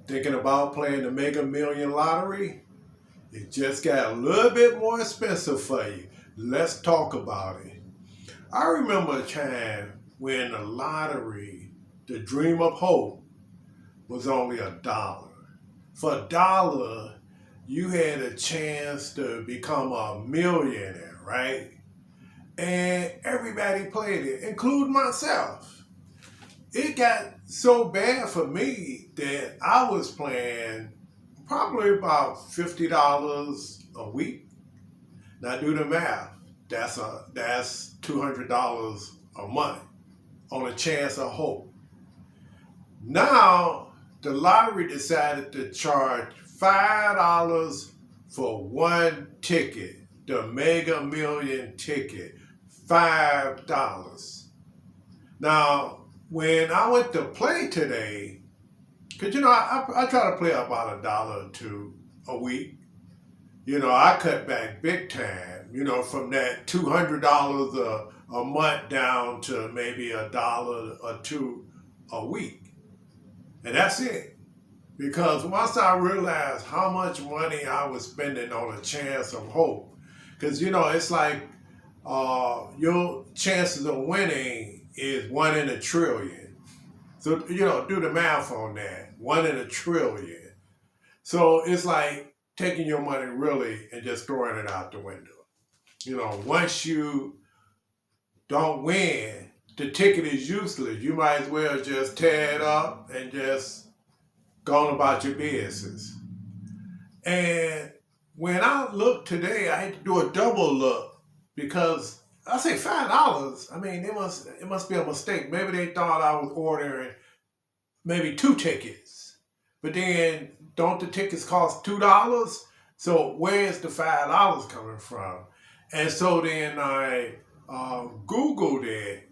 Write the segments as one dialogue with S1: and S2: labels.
S1: Thinking about playing the Mega Million Lottery? It just got a little bit more expensive for you. Let's talk about it. I remember a time when the lottery, the Dream of Hope, was only $1. For $1, you had a chance to become a millionaire, right? And everybody played it, including myself. It got so bad for me that I was playing probably about $50 a week. Now do the math. That's $200 a month on a chance of hope. Now the lottery decided to charge $5 for one ticket, the Mega Million ticket, $5. Now when I went to play today, because I try to play about $1 or two a week. I cut back big time, from that $200 a month down to maybe $1 or two a week. And that's it. Because once I realized how much money I was spending on a chance of hope, because, it's like your chances of winning is 1 in 1 trillion. So, do the math on that. 1 in 1 trillion. So it's like taking your money really and just throwing it out the window. Once you don't win, the ticket is useless. You might as well just tear it up and just go on about your business. And when I looked today, I had to do a double look because I say $5. I mean, it must be a mistake. Maybe they thought I was ordering maybe two tickets. But then don't the tickets cost $2? So where's the $5 coming from? And so then I Googled it.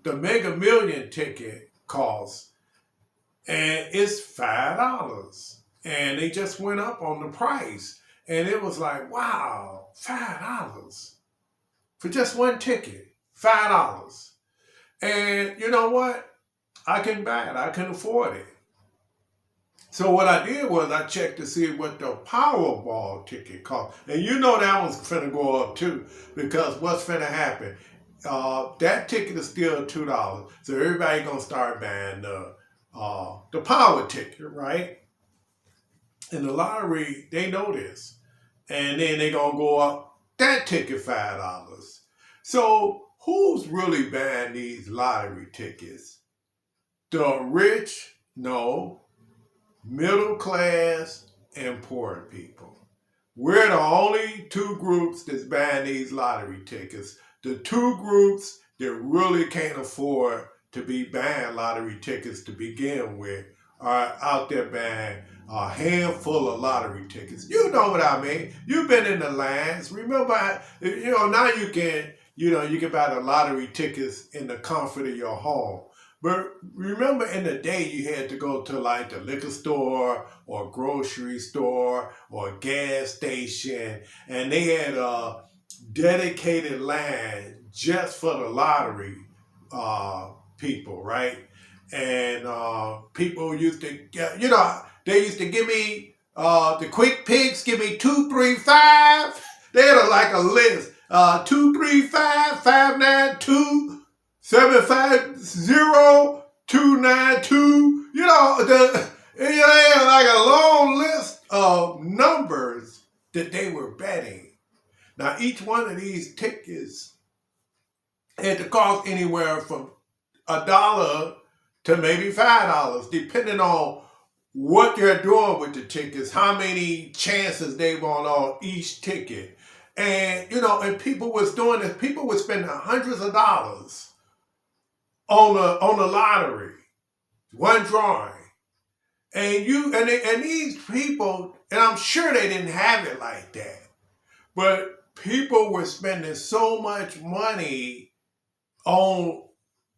S1: The Mega Million ticket costs, and it's $5. And they just went up on the price. And it was like, wow, $5 for just one ticket, $5. And you know what? I couldn't buy it. I couldn't afford it. So what I did was I checked to see what the Powerball ticket cost. And that one's finna go up too, because what's finna happen? That ticket is still $2. So everybody gonna start buying the power ticket, right? And the lottery, they know this. And then they gonna go up that ticket $5. So who's really buying these lottery tickets? The rich? No. Middle class and poor people. We're the only two groups that's buying these lottery tickets. The two groups that really can't afford to be buying lottery tickets to begin with are out there buying a handful of lottery tickets. You know what I mean. You've been in the lines. Remember, now you can buy the lottery tickets in the comfort of your home. But remember in the day you had to go to like the liquor store or grocery store or gas station, and they had a dedicated line just for the lottery people, right? And people used to get, they used to give me the quick picks, give me 2, 3, 5. They had like a list, 2, 3, 5, 5, 9, 2. 750-292. They had like a long list of numbers that they were betting. Now each one of these tickets had to cost anywhere from $1 to maybe $5, depending on what they're doing with the tickets, how many chances they want on each ticket. And and people was doing this, people were spending hundreds of dollars on the lottery, one drawing, and these people, and I'm sure they didn't have it like that, but people were spending so much money on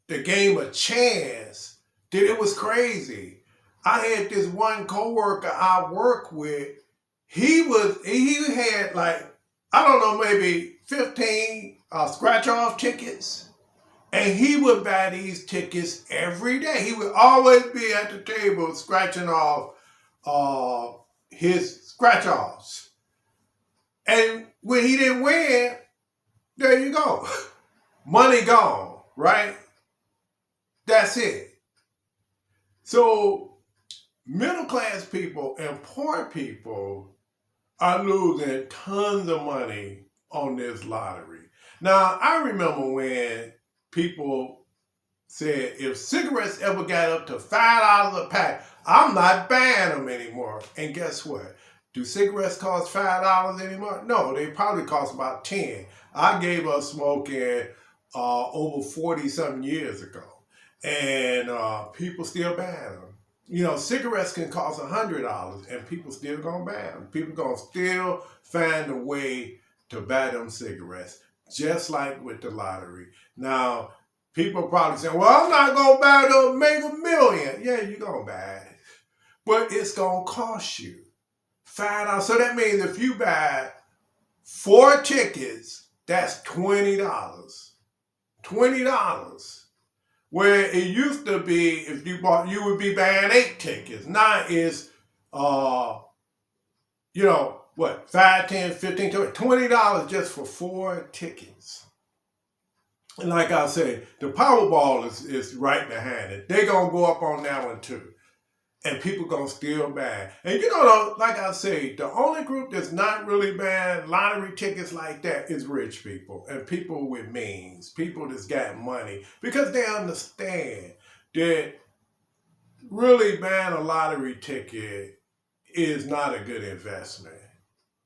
S1: the game of chance that it was crazy. I had this one coworker I work with. He had like, I don't know, maybe 15 scratch off tickets. And he would buy these tickets every day. He would always be at the table scratching off his scratch offs. And when he didn't win, there you go. Money gone, right? That's it. So middle class people and poor people are losing tons of money on this lottery. Now, I remember when people said if cigarettes ever got up to $5 a pack, I'm not buying them anymore. And guess what? Do cigarettes cost $5 anymore? No, they probably cost about 10. I gave up smoking over 40 something years ago, and people still buy them. You know, cigarettes can cost $100, and people still gonna buy them. People gonna still find a way to buy them cigarettes, just like with the lottery. Now, people probably say, "Well, I'm not gonna buy the Mega Million." Yeah, you're gonna buy it, but it's gonna cost you $5. So that means if you buy 4 tickets, that's $20. $20. Where it used to be, if you bought, you would be buying 8 tickets. Now it's, what, 5, 10, 15, $20 just for 4 tickets. And like I said, the Powerball is right behind it. They're going to go up on that one too. And people gonna still buy. And like I say, the only group that's not really buying lottery tickets like that is rich people and people with means, people that's got money, because they understand that really buying a lottery ticket is not a good investment.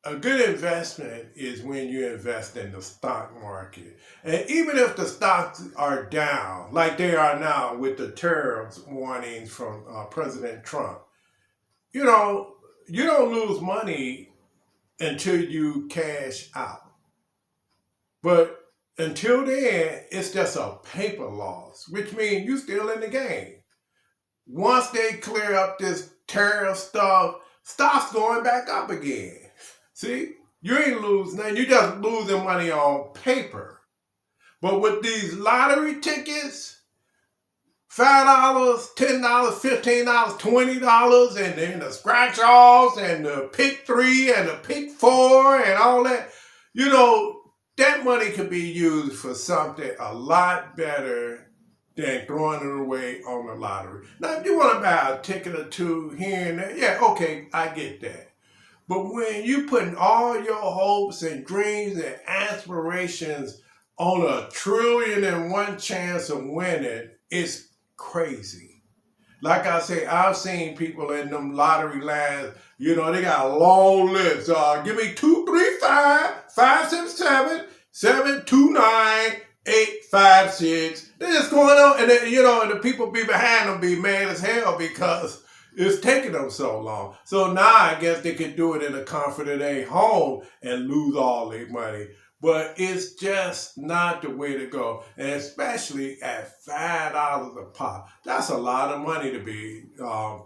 S1: A good investment is when you invest in the stock market. And even if the stocks are down, like they are now with the tariffs warnings from President Trump, you don't lose money until you cash out. But until then, it's just a paper loss, which means you still in the game. Once they clear up this tariff stuff, stock's going back up again. See, you ain't losing nothing. You just losing money on paper. But with these lottery tickets, $5, $10, $15, $20, and then the scratch offs and the pick 3 and the pick 4 and all that, that money could be used for something a lot better than throwing it away on the lottery. Now, if you want to buy a ticket or two here and there, yeah, okay, I get that. But when you putting all your hopes and dreams and aspirations on a 1,000,000,001 chance of winning, it's crazy. Like I say, I've seen people in them lottery lines, they got a long list. Give me 2, 3, 5, 5, 6, 7, 7, 2, 9, 8, 5, 6. They're just going on, and then, and the people be behind them be mad as hell because it's taking them so long. So now I guess they can do it in the comfort of their home and lose all their money. But it's just not the way to go. And especially at $5 a pop. That's a lot of money to be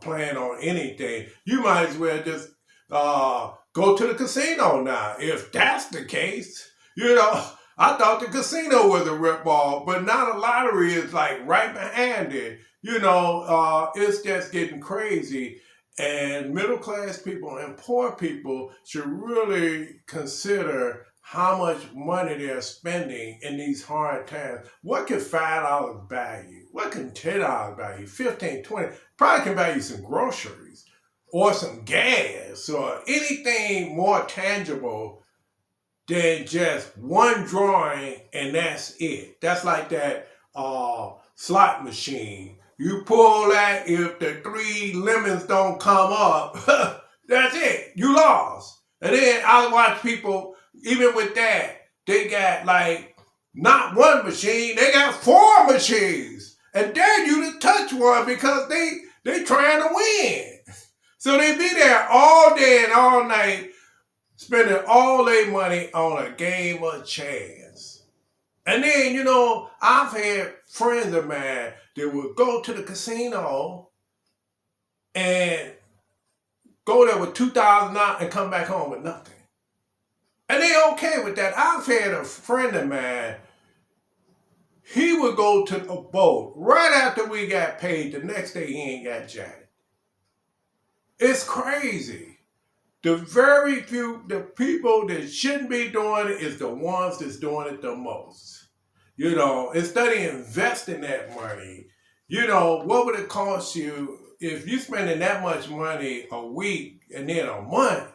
S1: playing on anything. You might as well just go to the casino now. If that's the case, I thought the casino was a ripoff, but now the lottery is like right behind it. It's just getting crazy. And middle class people and poor people should really consider how much money they're spending in these hard times. What can $5 buy you? What can $10 buy you? 15, 20, probably can buy you some groceries or some gas or anything more tangible than just one drawing and that's it. That's like that slot machine. You pull that, if the 3 lemons don't come up, that's it. You lost. And then I watch people, even with that, they got like not one machine, they got 4 machines. And dare you to touch one because they trying to win. So they be there all day and all night spending all their money on a game of chance. And then, I've had friends of mine that would go to the casino and go there with $2,000 and come back home with nothing. And they okay with that. I've had a friend of mine, He would go to the boat right after we got paid. The next day he ain't got jack. It's crazy. The people that shouldn't be doing it is the ones that's doing it the most. Instead of investing that money, what would it cost you if you spending that much money a week and then a month?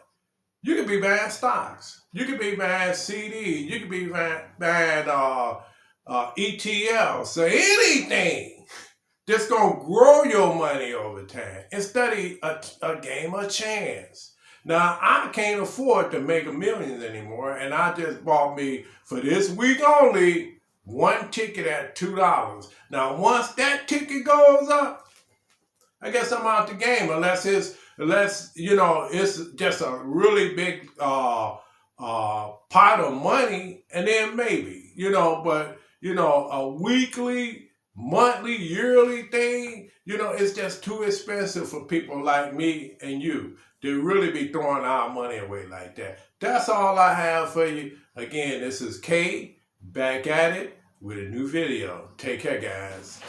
S1: You could be buying stocks. You could be buying CDs. You could be buying ETLs. So anything that's going to grow your money over time instead of a game of chance. Now, I can't afford to make millions anymore, and I just bought me, for this week only, one ticket at $2. Now, once that ticket goes up, I guess I'm out the game, unless it's just a really big pot of money, and then maybe, but a weekly, monthly, yearly thing, it's just too expensive for people like me and you to really be throwing our money away like that. That's all I have for you. Again, this is K, back at it with a new video. Take care, guys.